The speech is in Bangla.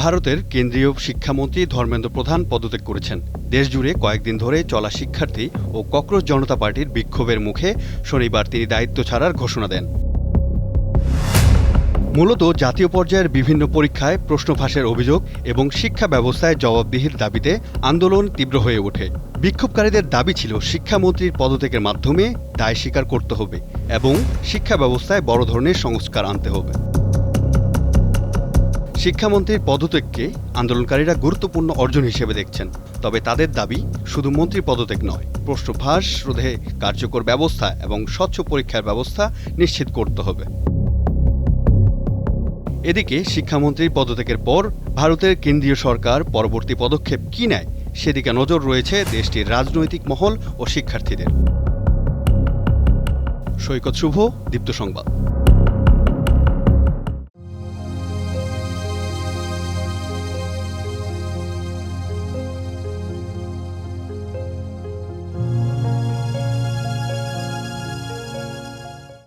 ভারতের কেন্দ্রীয় শিক্ষামন্ত্রী ধর্মেন্দ্র প্রধান পদত্যাগ করেছেন। দেশজুড়ে কয়েকদিন ধরে চলা শিক্ষার্থী ও ককরোচ জনতা পার্টির বিক্ষোভের মুখে শনিবার তিনি দায়িত্ব ছাড়ার ঘোষণা দেন। মূলত জাতীয় পর্যায়ের বিভিন্ন পরীক্ষায় প্রশ্ন ফাঁসের অভিযোগ এবং শিক্ষা ব্যবস্থায় জবাবদিহির দাবিতে আন্দোলন তীব্র হয়ে ওঠে। বিক্ষোভকারীদের দাবি ছিল শিক্ষামন্ত্রীর পদত্যাগের মাধ্যমে দায় স্বীকার করতে হবে এবং শিক্ষা ব্যবস্থায় বড় ধরনের সংস্কার আনতে হবে। শিক্ষামন্ত্রীর পদত্যাগকে আন্দোলনকারীরা গুরুত্বপূর্ণ অর্জন হিসেবে দেখছেন। তবে তাদের দাবি শুধু মন্ত্রীর পদত্যাগ নয়, প্রশ্ন ফাঁস রোধে কার্যকর ব্যবস্থা এবং স্বচ্ছ পরীক্ষার ব্যবস্থা নিশ্চিত করতে হবে। এদিকে শিক্ষামন্ত্রীর পদত্যাগের পর ভারতের কেন্দ্রীয় সরকার পরবর্তী পদক্ষেপ কী নেয় সেদিকে নজর রয়েছে দেশটির রাজনৈতিক মহল ও শিক্ষার্থীদের। সৈকত শুভ, দীপ্ত সংবাদ।